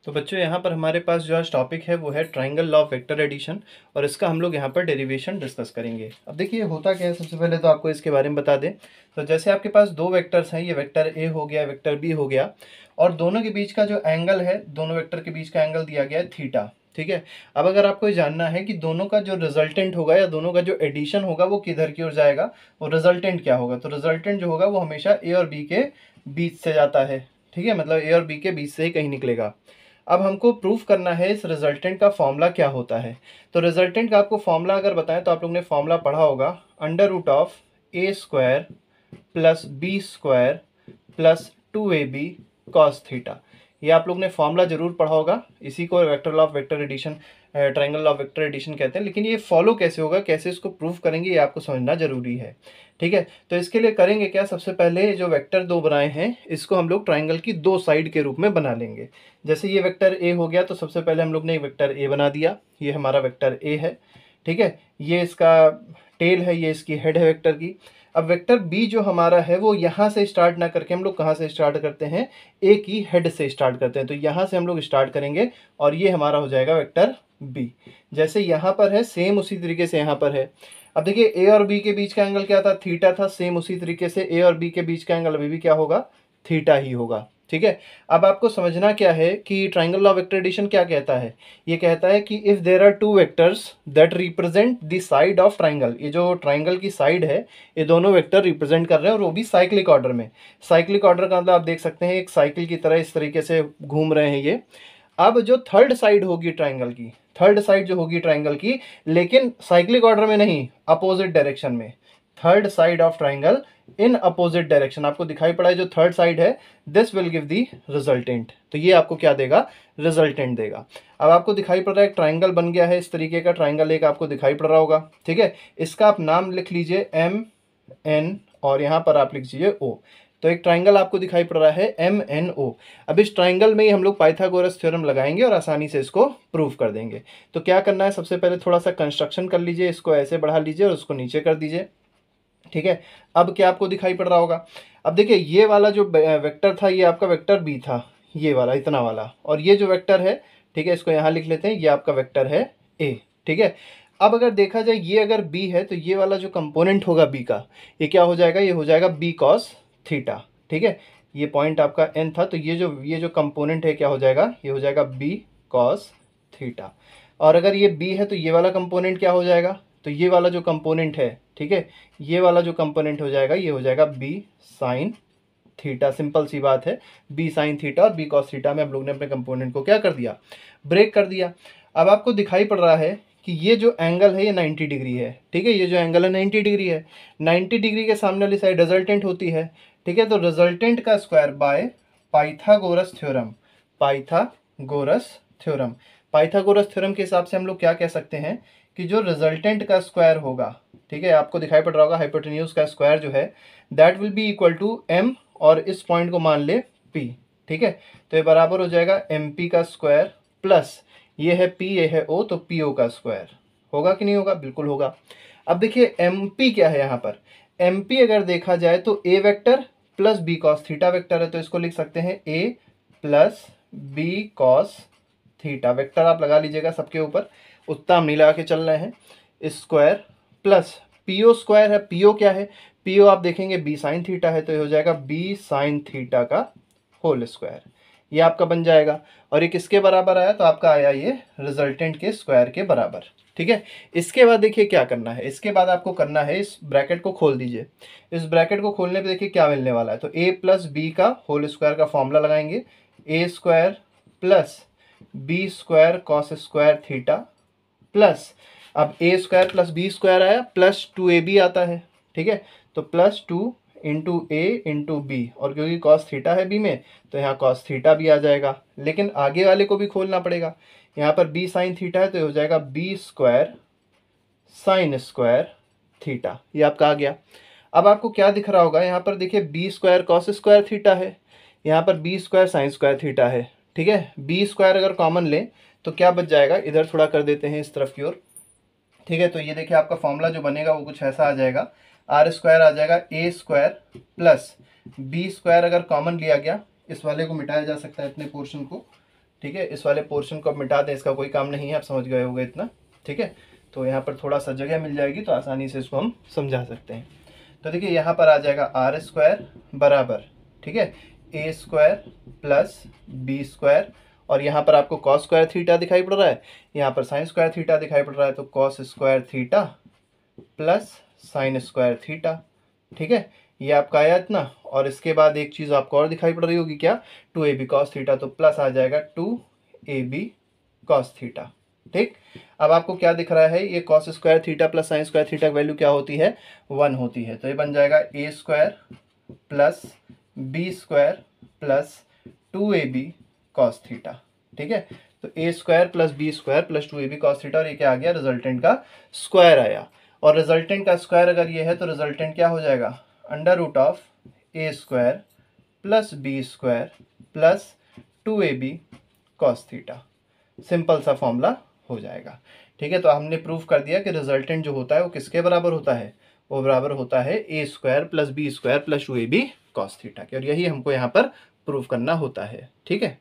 तो बच्चों यहाँ पर हमारे पास जो आज टॉपिक है वो है triangle law of vector addition और इसका हम लोग यहाँ पर डेरिवेशन डिस्कस करेंगे। अब देखिए होता क्या है, सबसे पहले तो आपको इसके बारे में बता दें। तो जैसे आपके पास दो वेक्टर्स हैं, ये वेक्टर ए हो गया, वेक्टर बी हो गया, और दोनों के बीच का जो एंगल है, दोनों वेक्टर के बीच का एंगल दिया गया है थीटा। ठीक है। अब अगर आपको ये जानना है कि दोनों का जो रिजल्टेंट होगा या दोनों का जो एडिशन होगा वो किधर की ओर जाएगा, वो रिजल्टेंट क्या होगा, तो रिजल्टेंट जो होगा वो हमेशा ए और बी के बीच से जाता है। ठीक है, मतलब ए और बी के बीच से ही कहीं निकलेगा। अब हमको प्रूफ करना है इस रिजल्टेंट का फॉर्मूला क्या होता है। तो रिजल्टेंट का आपको फॉर्मूला अगर बताएं तो आप लोग ने फॉर्मूला पढ़ा होगा, under root of a square plus B square plus 2ab cos theta. ये आप लोग ने फॉर्मूला जरूर पढ़ा होगा। इसी को vector law of vector addition, triangle law of vector addition कहते हैं। लेकिन ये फॉलो कैसे होगा, कैसे इसको प्रूफ करेंगे, ये आपको समझना जरूरी है। ठीक है, तो इसके लिए करेंगे क्या, सबसे पहले जो वेक्टर दो बनाए हैं इसको हम लोग ट्राइंगल की दो साइड के रूप में बना लेंगे। जैसे ये वेक्टर ए हो गया, तो सबसे पहले हम लोग ने वेक्टर ए बना दिया, ये हमारा वेक्टर ए है। ठीक है, ये इसका टेल है, ये इसकी हेड है वेक्टर की। अब वेक्टर बी जो हमारा है वो यहाँ से स्टार्ट ना करके हम लोग कहाँ से स्टार्ट करते हैं, ए की हेड से स्टार्ट करते हैं। तो यहाँ से हम लोग स्टार्ट करेंगे और ये हमारा हो जाएगा वेक्टर बी। जैसे यहाँ पर है सेम उसी तरीके से यहाँ पर है। अब देखिए ए और बी के बीच का एंगल क्या था, थीटा था। सेम उसी तरीके से ए और बी के बीच का एंगल अभी भी क्या होगा, थीटा ही होगा। ठीक है, अब आपको समझना क्या है कि triangle law of vector addition क्या कहता है। ये कहता है कि if there are two vectors that represent the side of triangle, ये जो ट्राइंगल की साइड है ये दोनों वेक्टर रिप्रेजेंट कर रहे हैं और वो भी साइक्लिक ऑर्डर में। साइक्लिक ऑर्डर का मतलब आप देख सकते हैं एक साइकिल की तरह इस तरीके से घूम रहे हैं ये। अब जो थर्ड साइड होगी ट्राइंगल की, थर्ड साइड जो होगी ट्राइंगल की, लेकिन साइक्लिक ऑर्डर में नहीं, अपोजिट डायरेक्शन में, third side of triangle in opposite direction. आपको दिखाई पड़ा है जो थर्ड साइड है, this will give the resultant. तो ये आपको क्या देगा, रिजल्टेंट देगा। अब आपको दिखाई पड़ रहा है एक ट्राइंगल बन गया है, इस तरीके का ट्राइंगल एक आपको दिखाई पड़ रहा होगा। ठीक है, इसका आप नाम लिख लीजिए एम एन और यहाँ पर आप लिख लीजिए ओ। तो एक ट्राइंगल आपको दिखाई पड़ रहा है एम एन ओ। अब इस ट्राइंगल में ही हम लोग पाइथागोरस थ्योरम लगाएंगे और आसानी से इसको प्रूव कर देंगे। तो क्या करना है, सबसे पहले थोड़ा सा कंस्ट्रक्शन कर लीजिए, इसको ऐसे बढ़ा लीजिए और उसको नीचे कर दीजिए। ठीक है, अब क्या आपको दिखाई पड़ रहा होगा, अब देखिए ये वाला जो वेक्टर था ये आपका वेक्टर बी था, ये वाला इतना वाला, और ये जो वेक्टर है, ठीक है, इसको यहाँ लिख लेते हैं, ये आपका वेक्टर है ए। ठीक है, अब अगर देखा जाए ये अगर बी है तो ये वाला जो कंपोनेंट होगा बी का, ये क्या हो जाएगा, ये हो जाएगा बी कॉस थीटा। ठीक है, ये पॉइंट आपका एन था, तो ये जो कंपोनेंट है क्या हो जाएगा, ये हो जाएगा बी कॉस थीटा। और अगर ये बी है तो ये वाला कंपोनेंट क्या हो जाएगा, तो ये वाला जो कंपोनेंट है, ठीक है, ये वाला जो कंपोनेंट हो जाएगा ये हो जाएगा बी साइन थीटा। सिंपल सी बात है, बी साइन थीटा और बी कॉस थीटा में हम लोग ने अपने कंपोनेंट को क्या कर दिया, ब्रेक कर दिया। अब आपको दिखाई पड़ रहा है कि ये जो एंगल है ये 90 डिग्री है। ठीक है, ये जो एंगल है 90 डिग्री है। 90 डिग्री के सामने वाली साइड रिजल्टेंट होती है। ठीक है, तो रिजल्टेंट का square by Pythagoras theorem, Pythagoras theorem, Pythagoras theorem के हिसाब से हम लोग क्या कह सकते हैं कि जो रिजल्टेंट का स्क्वायर होगा, ठीक है, आपको दिखाई पड़ रहा होगा हाइपोटेन्यूज का स्क्वायर जो है, that will be equal to m, और इस पॉइंट को मान ले पी। ठीक है, तो ये बराबर हो जाएगा एम पी का स्क्वायर प्लस ये है पी, ये है ओ, तो पी ओ का स्क्वायर। होगा कि नहीं होगा, बिल्कुल होगा। अब देखिए एम पी क्या है यहाँ पर, एम पी अगर देखा जाए तो A vector plus B cos theta vector है, तो इसको लिख सकते हैं A plus B cos theta. Vector आप लगा लीजिएगा सबके ऊपर, उतना हम नहीं लगा के चल रहे हैं। स्क्वायर प्लस पीओ स्क्वायर है, पीओ क्या है, पीओ आप देखेंगे बी साइन थीटा है, तो ये हो जाएगा बी साइन थीटा का होल स्क्वायर। ये आपका बन जाएगा, और ये किसके बराबर आया, तो आपका आया ये रिजल्टेंट के स्क्वायर के बराबर। ठीक है, इसके बाद देखिए क्या करना है, इसके बाद आपको करना है इस ब्रैकेट को खोल दीजिए। इस ब्रैकेट को खोलने पे देखिए क्या मिलने वाला है, तो ए प्लस बी का होल स्क्वायर का फॉर्मूला लगाएंगे, A square plus B square cos square theta plus, अब A square plus B square आया प्लस 2ab आता है। ठीक है, तो plus 2 into A into B, और क्योंकि कॉस थीटा है बी में तो यहाँ कॉस थीटा भी आ जाएगा, लेकिन आगे वाले को भी खोलना पड़ेगा। यहाँ पर बी साइन थीटा है तो ये हो जाएगा b square sine square theta, ये आपका आ गया। अब आपको क्या दिख रहा होगा, यहाँ पर देखिए b square cos square theta है, यहाँ पर b square sine square theta है। ठीक है, बी स्क्वायर अगर कॉमन लें तो क्या बच जाएगा, इधर थोड़ा कर देते हैं इस तरफ की ओर। ठीक है, तो ये देखिए आपका फॉर्मूला जो बनेगा वो कुछ ऐसा आ जाएगा, आर स्क्वायर आ जाएगा A square plus B square, अगर कॉमन लिया गया इस वाले को मिटाया जा सकता है इतने पोर्शन को, ठीक है, इस वाले पोर्शन को अब मिटा दें, इसका कोई काम नहीं है, आप समझ गए होंगे इतना। ठीक है, तो यहाँ पर थोड़ा सा जगह मिल जाएगी तो आसानी से इसको हम समझा सकते हैं। तो देखिए यहाँ पर आ जाएगा आर स्क्वायर बराबर, ठीक है, A square plus B square, और यहाँ पर आपको कॉस स्क्वायर थीटा दिखाई पड़ रहा है, यहाँ पर साइन स्क्वायर थीटा दिखाई पड़ रहा है, तो cos square theta plus sign square theta. ठीक है, ये आपका आया इतना, और इसके बाद एक चीज़ आपको और दिखाई पड़ रही होगी, क्या, 2ab कॉस थीटा, तो प्लस आ जाएगा 2ab कॉस थीटा। ठीक, अब आपको क्या दिख रहा है, ये cos square theta plus sign square theta की वैल्यू क्या होती है, 1 होती है, तो ये बन जाएगा A square plus B square plus 2ab cos theta. ठीक है, तो A square plus B square plus 2ab cos theta, और ये क्या आ गया, रिजल्टेंट का स्क्वायर आया, और रिजल्टेंट का स्क्वायर अगर ये है तो रिजल्टेंट क्या हो जाएगा, under root of a square plus B square plus 2ab cos theta. Simple सा फॉर्मूला हो जाएगा। ठीक है, तो हमने प्रूव कर दिया कि रिजल्टेंट जो होता है वो किसके बराबर होता है, वो बराबर होता है A square plus B square plus 2ab cos theta के, और यही हमको यहाँ पर प्रूव करना होता है। ठीक है।